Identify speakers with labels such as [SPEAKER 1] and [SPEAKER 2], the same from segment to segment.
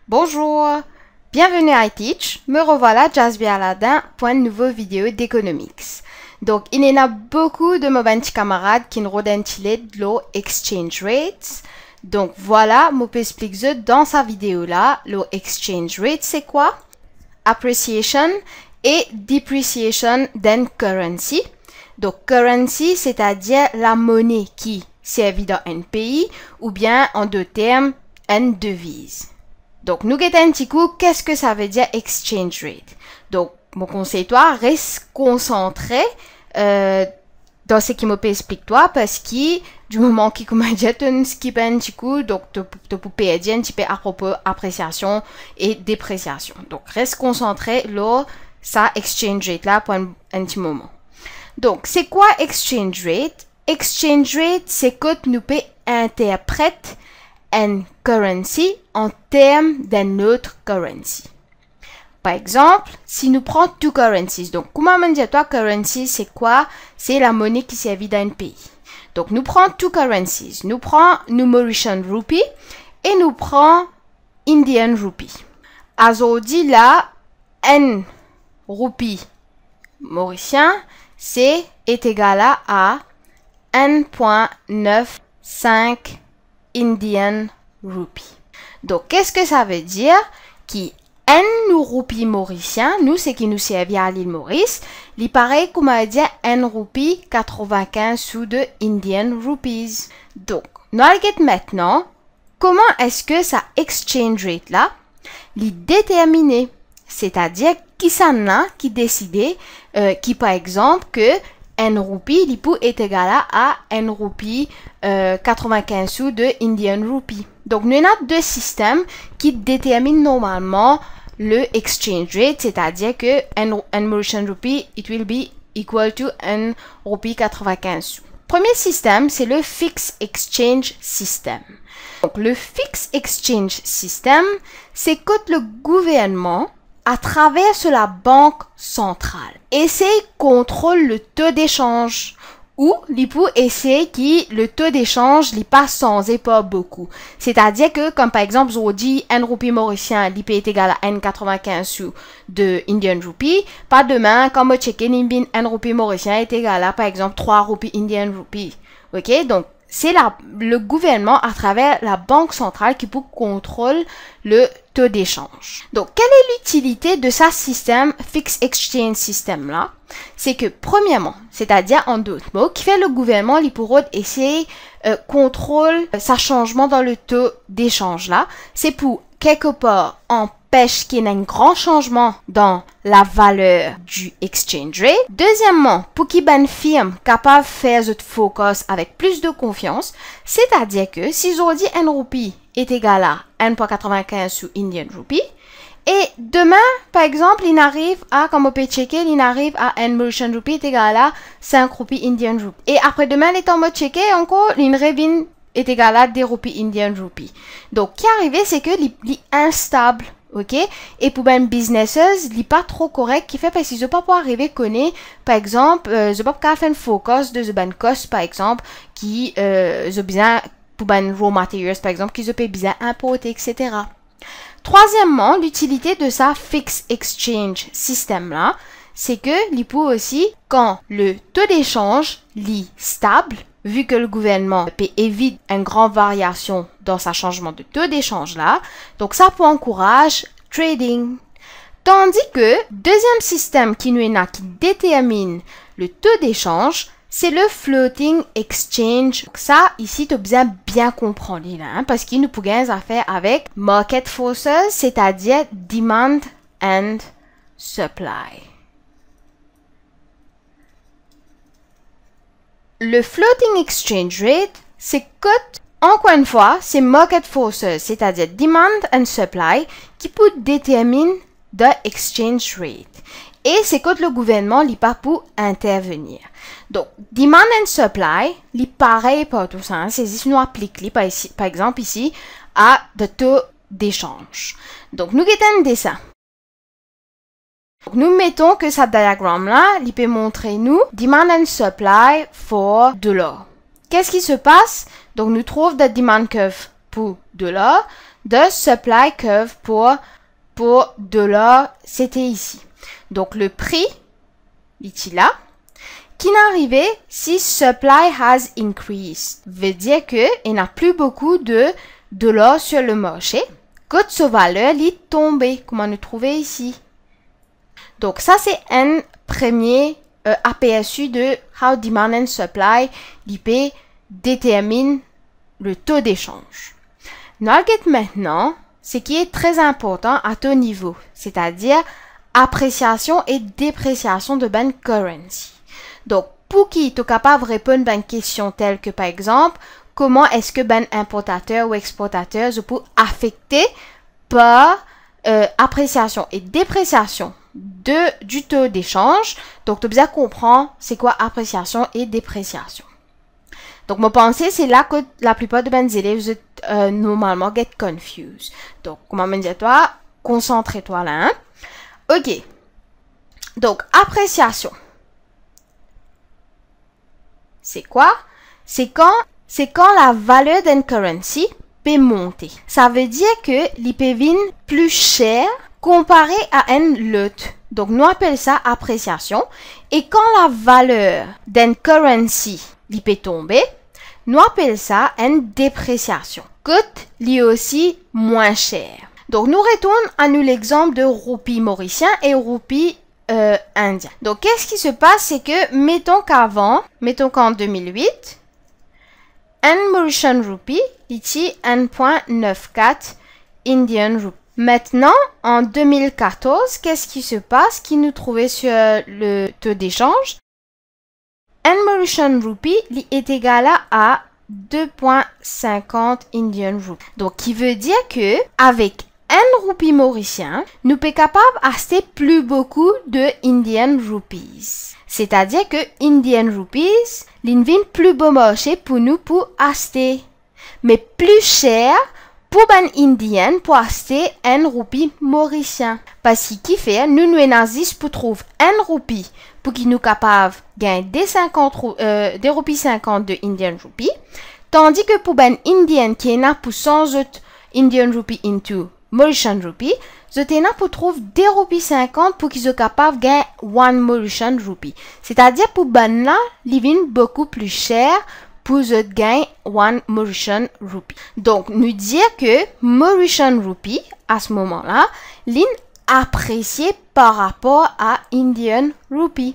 [SPEAKER 1] Bonjour, bienvenue à iTeach, me revoilà Jasby Aladin pour une nouvelle vidéo d'economics. Donc, il y en a beaucoup de mes petits camarades qui nous redonnent de l'eau exchange rates. Donc, voilà, je peux expliquer dans sa vidéo là, l'eau exchange rate c'est quoi? Appreciation et depreciation d'un currency. Donc, currency, c'est-à-dire la monnaie qui servit dans un pays ou bien, en deux termes, une devise. Donc, nous guettons un petit coup, qu'est-ce que ça veut dire exchange rate? Donc, mon conseil, toi, reste concentré dans ce qui me peut expliquer, toi, parce que du moment qu'il commence à skip un petit coup, donc, tu peux perdre un petit peu à propos appréciation et dépréciation. Donc, reste concentré là, ça, exchange rate là, pour un petit moment. Donc, c'est quoi exchange rate? Exchange rate, c'est que nous peut interpréter une currency en termes d'un autre currency. Par exemple, si nous prenons two currencies, donc comment on dit toi currency, c'est quoi? C'est la monnaie qui servit dans un pays. Donc nous prenons two currencies, nous prenons Mauritian rupee et nous prenons Indian rupee. Aujourd'hui là, un rupee mauricien, est égal à 1,95 Indian rupee. Donc, qu'est-ce que ça veut dire? Qui un roupie mauricien, nous, c'est qui nous servait à l'île Maurice, il paraît comme à dire 1 roupie 95 sous de Indian rupees. Donc, nous allons maintenant, comment est-ce que ça exchange rate là, il déterminé? C'est-à-dire, qui s'en a qui décidait, qui par exemple, que 1 roupie, il peut être égal à 1 roupie 95 sous de Indian rupee. Donc, nous avons deux systèmes qui déterminent normalement le exchange rate, c'est-à-dire que 1 Mauritian rupee, it will be equal to 1 rupee 95 sous. Premier système, c'est le Fixed Exchange System. Donc, le Fixed Exchange System, c'est que le gouvernement, à travers la banque centrale, essaye contrôle le taux d'échange ou il peut essayer que le taux d'échange n'est pas sans et pas beaucoup. C'est-à-dire que, comme par exemple, aujourd'hui, 1 roupie mauricien, il peut être égal à 1,95 sous de Indian rupee. Pas demain, comme on check 1 roupie mauricien est égal à, par exemple, 3 roupies Indian rupee. Ok? Donc, c'est le gouvernement à travers la banque centrale qui peut contrôler le taux d'échange. Donc, quelle est l'utilité de ce système Fixed Exchange System là? C'est que, premièrement, c'est-à-dire en d'autres mots, qui fait le gouvernement, il pourra essayer contrôle sa changement dans le taux d'échange là. C'est pour, quelque part, empêche qu'il y ait un grand changement dans la valeur du exchange rate. Deuxièmement, pour qu'il y ait une firme capable de faire ce focus avec plus de confiance, c'est-à-dire que si aujourd'hui 1 roupie est égal à 1,95 sous Indian rupee, et demain, par exemple, il arrive à, comme on peut checker, il arrive à 1 Mauritian rupee est égal à 5 roupies Indian rupee. Et après demain, il est en mode checker, encore, il revient est égal à 10 roupies Indian rupee. Donc, ce qui est arrivé, c'est que il est instable. Ok? Et pour un business, il n'est pas trop correct, qui fait parce qu'ils ne peuvent pas arriver à connaître, par exemple, ils ne peuvent pas faire un focus de the cost, par exemple, qui, ont besoin, pour un raw materials, par exemple, qu'ils ont besoin importer, etc. Troisièmement, l'utilité de ça Fixed Exchange System là, c'est que il peut aussi, quand le taux d'échange est stable, vu que le gouvernement peut éviter une grande variation dans sa changement de taux d'échange là, donc ça peut encourager trading. Tandis que deuxième système qui nous a qui détermine le taux d'échange, c'est le Floating Exchange. Donc ça, ici, tu as besoin bien comprendre là, hein, parce qu'il nous peut gagner affaire avec Market Forces, c'est-à-dire Demand and Supply. Le Floating Exchange Rate, c'est cote, encore une fois, c'est Market Forces, c'est-à-dire Demand and Supply, qui peut déterminer the exchange rate. Et c'est quand le gouvernement n'est pas pour intervenir. Donc, demand and supply, il pareil pour tout ça. Hein. C'est ici, nous appliquons, par exemple, ici, à de taux d'échange. Donc, nous avons un dessin. Donc, nous mettons que ce diagramme-là, il peut montrer nous demand and supply for $. Qu'est-ce qui se passe? Donc, nous trouvons la demand curve pour $. de supply curve pour $, c'était ici. Donc, le prix, ici là, qui n'arrivait si supply has increased, veut dire que il n'y a plus beaucoup de $, sur le marché, que sa valeur est tombée, comme on le trouvait ici. Donc, ça, c'est un premier aperçu de how demand and supply l'IP détermine le taux d'échange. Maintenant, ce qui est très important à ton niveau, c'est-à-dire appréciation et dépréciation de ben currency. Donc, pour qui tu es capable de répondre à une question telle que, par exemple, comment est-ce que ben importateur ou exportateur peut affecter par appréciation et dépréciation du taux d'échange. Donc, tu as besoin de comprendre c'est quoi appréciation et dépréciation. Donc, ma pensée, c'est là que la plupart de mes élèves normalement get confused. Donc, comment me dire toi, concentre-toi là. Hein? OK. Donc, appréciation. C'est quoi? C'est quand la valeur d'une currency peut monter. Ça veut dire que l'IPVIN plus cher comparé à un lot. Donc, nous appelons ça appréciation. Et quand la valeur d'une currency peut tomber, nous appelons ça une dépréciation. Coûte lui aussi moins cher. Donc, nous retournons à nous l'exemple de roupie mauricien et roupie indien. Donc, qu'est-ce qui se passe? C'est que, mettons qu'en 2008, un Mauritian rupee, ici 1.94 Indian rupee. Maintenant, en 2014, qu'est-ce qui se passe? Qui nous trouvait sur le taux d'échange? Un Mauritian rupee est égal à 2.50 Indian rupee. Donc, qui veut dire que avec un roupie mauricien, nous sommes capables d'acheter plus beaucoup de Indian rupees. C'est-à-dire que Indian rupees, l'invine plus beau marché pour nous pour acheter. Mais plus cher pour un Indien pour acheter un roupie mauricien. Parce que qui fait, nous nazis pour trouver un roupie pour qui nous capable de gagner des roupies 50 de Indian rupee. Tandis que pour un Indien qui est là pour 100 Indian rupee into Mauritian rupee, je t'ai pour trouver des roupies 50 pour qu'ils soient capables de gagner 1 Mauritian rupee. C'est-à-dire pour ben là, ils viennent beaucoup plus cher pour je gagner 1 Mauritian rupee. Donc, nous dire que Mauritian rupee, à ce moment-là, l'in apprécié par rapport à Indian rupee.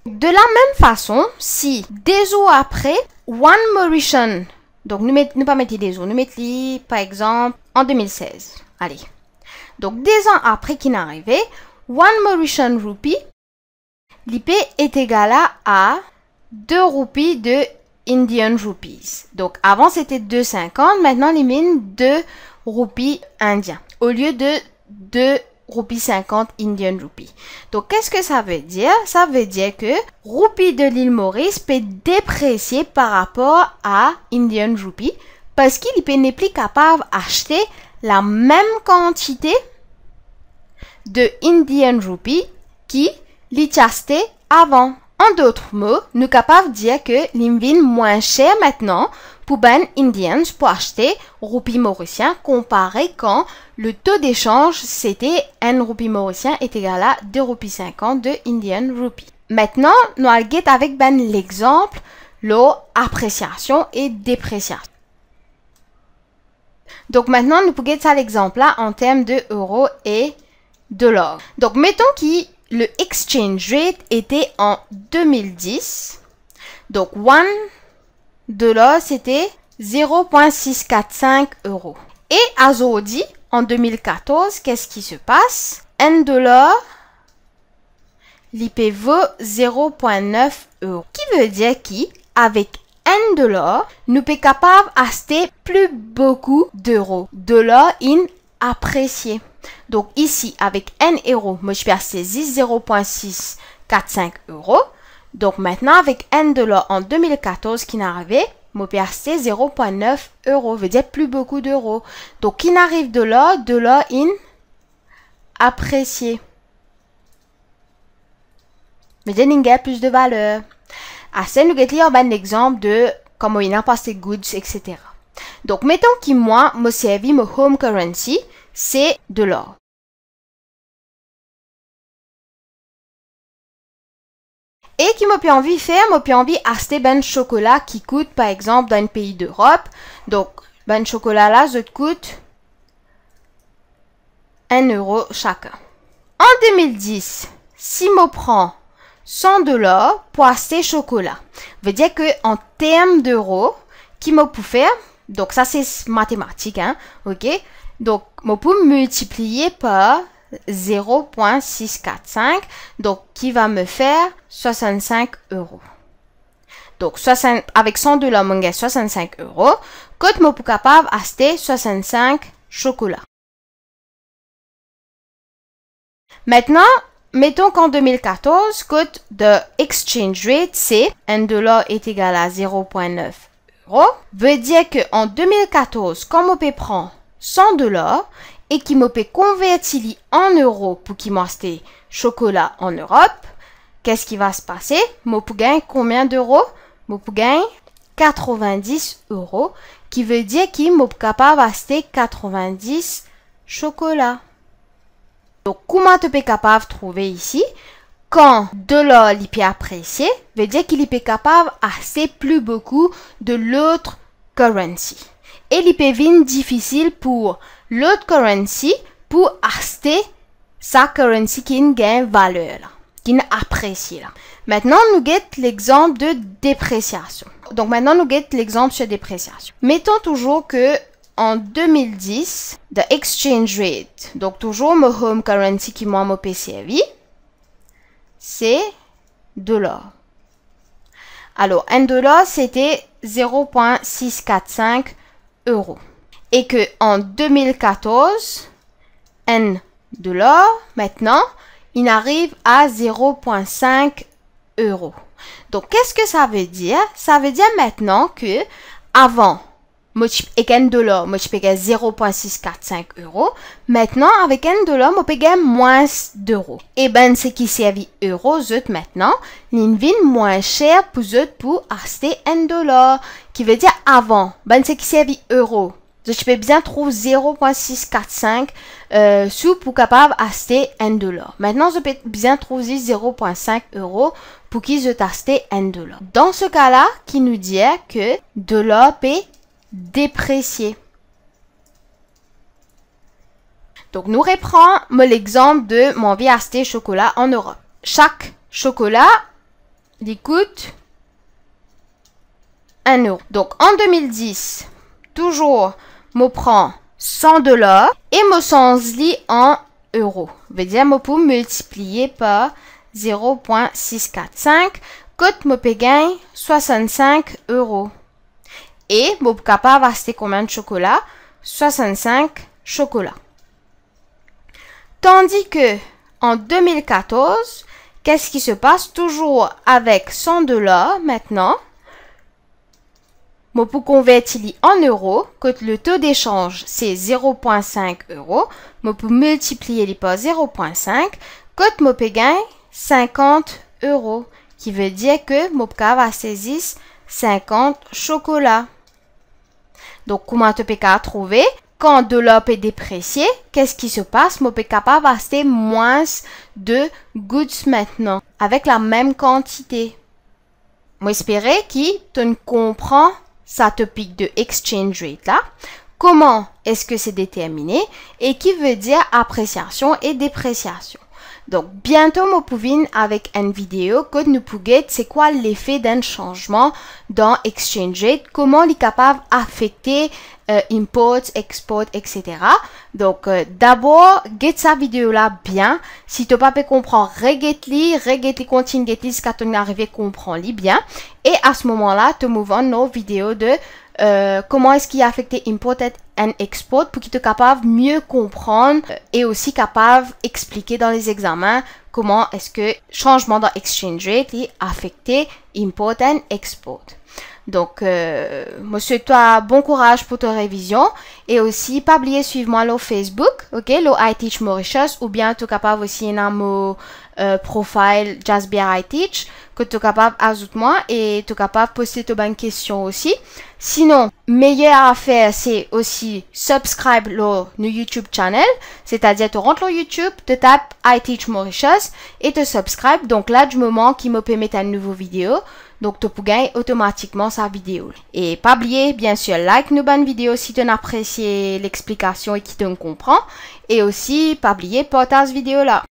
[SPEAKER 1] De la même façon, si des jours après, 1 Mauritian, donc nous pas mettre des jours, nous mettons par exemple en 2016. Allez. Donc, des ans après qu'il est arrivé, 1 Mauritian rupee, l'IP est égal à 2 roupies de Indian rupees. Donc, avant c'était 2,50, maintenant les mine 2 roupies indiens au lieu de 2 roupies 50 Indian rupees. Donc, qu'est-ce que ça veut dire? Ça veut dire que roupie de l'île Maurice peut déprécier par rapport à Indian rupee parce qu'il n'est plus capable d'acheter la même quantité de Indian rupee qui l'achetait avant. En d'autres mots, nous sommes capables de dire que l'invine moins cher maintenant pour ben Indians pour acheter roupie mauricien comparé quand le taux d'échange c'était 1 roupie mauricien est égal à 2,50 roupies de Indian rupee. Maintenant, nous allons avec ben l'exemple l'appréciation et dépréciation. Donc maintenant, nous pouvons ça l'exemple là en termes de euros et dollars. Donc mettons que le exchange rate était en 2010. Donc, 1 dollar, c'était 0,645 euros. Et à aujourd'hui, en 2014, qu'est-ce qui se passe? 1 dollar, l'IP vaut 0,9 euros. Qui veut dire qu'avec 1 dollar, nous sommes capables d'acheter plus beaucoup d'euros. Dollar in apprécié. Donc ici, avec 1 euro, moi je peux acheter 0,645 euros. Donc maintenant, avec 1 dollar en 2014 qui n'arrivait, moi je peux acheter 0,9 euros, veut dire plus beaucoup d'euros. Donc qui n'arrive de là in apprécié. Mais il y a plus de valeur. À ça, nous allons un exemple de comment il a passé goods, etc. Donc, mettons que moi, me servi mon home currency, c'est de l'or. Et qui m'a pu envie faire, m'a pu envie acheter ben chocolat qui coûte, par exemple, dans un pays d'Europe. Donc, ben chocolat là, ça coûte 1 euro chacun. En 2010, si je prends 100 $ pour acheter chocolat, veut dire que en termes d'euros, qui m'a pu faire, donc ça c'est mathématique, hein, ok? Donc, je peux multiplier par 0,645, donc qui va me faire 65 euros. Donc, avec 100 $, je gagne 65 euros. Quand je suis capable d'acheter 65 chocolats. Maintenant, mettons qu'en 2014, coût de exchange rate, c'est 1 $ est égal à 0,9 euros. Veut dire qu'en 2014, quand je peux prendre 100 $ et qui me peut convertir en euros pour qu'il m'achète chocolat en Europe, qu'est-ce qui va se passer? Je peux gagner combien d'euros? Je peux gagner 90 euros, qui veut dire qu'il est capable d'acheter 90 chocolats. Donc, comment tu es capable de trouver ici? Quand de l'or est apprécié, veut dire qu'il est capable d'acheter plus beaucoup de l'autre currency. Et il peut venir difficile pour l'autre currency pour acheter sa currency qui gagne valeur, qui apprécie. Maintenant, nous avons l'exemple de dépréciation. Donc, maintenant, nous avons l'exemple sur dépréciation. Mettons toujours que en 2010, the exchange rate, donc toujours mon home currency qui m'a servi, c'est $. Alors, 1 $, c'était 0,645 euros. Et que en 2014, 1 $, maintenant, il arrive à 0,5 euros. Donc, qu'est-ce que ça veut dire? Ça veut dire maintenant que avant, avec 1 $, moi je payais 0,645 euros. Maintenant, avec 1 $, je paye moins d'euros. Et ben, ce qui servi euros, maintenant, il vient moins cher pour pour acheter 1 $. Qui veut dire avant, ben, ce qui servi euros. Je peux bien trouver 0,645 sous pour capable acheter 1 $. Maintenant, je peux bien trouver 0,5 euros pour qu'ils aient acheté 1 $. Dans ce cas-là, qui nous dit que $, peut déprécié. Donc, nous reprenons l'exemple de mon vie acheter chocolat en Europe. Chaque chocolat, il coûte 1 euro. Donc, en 2010, toujours, je prends 100 $ et je change en euros. Veut dire, je peux multiplier par 0,645, quand je peux gagner 65 euros. Et je suis capable d'acheter combien de chocolat? 65 chocolats. Tandis que en 2014, qu'est-ce qui se passe? Toujours avec 100 $ maintenant, je peux convertir en euros, que le taux d'échange c'est 0,5 euros, je peux multiplier par 0,5, que je peux gagner 50 euros, qui veut dire que je suis capable de saisir 50 chocolats. Donc, comment tu peux trouver? Quand de l'or est déprécié, qu'est-ce qui se passe? Je suis capable d'acheter moins de goods maintenant, avec la même quantité. J'espère que tu comprends ce topic de exchange rate là. Comment est-ce que c'est déterminé? Et qui veut dire appréciation et dépréciation. Donc, bientôt, je pouvais avec une vidéo que nous pouvons c'est quoi l'effet d'un changement dans Exchange Rate, comment il est capable d'affecter import, export, etc. Donc, d'abord, get sa vidéo là bien. Si tu n'as pas pu comprendre, regarde-li, continue, jusqu'à tu arrives à comprendre bien. Et à ce moment-là, tu move on nos vidéos de comment est-ce qu'il a affecté import et export pour qu'il soit capable de mieux comprendre et aussi capable d'expliquer dans les examens comment est-ce que changement dans exchange rate a affecté import et export. Donc, monsieur, toi, bon courage pour ta révision et aussi, pas oublier suivre moi sur Facebook, ok, le I Teach Mauritius ou bien tu capable aussi dans mon profile Just Beer I Teach, que tu es capable d'ajouter moi et tu es capable de poster tes bonnes questions aussi. Sinon, meilleur à faire, c'est aussi subscribe le YouTube channel, c'est-à-dire tu rentres sur YouTube, tu tapes I Teach Mauritius et tu subscribe. Donc là, du moment qui me permet une nouvelle vidéo, donc tu peux gagner automatiquement sa vidéo. Et pas oublier, bien sûr, like nos bonnes vidéos si tu as apprécié l'explication et qui te comprend. Et aussi, pas oublier, partage vidéo là.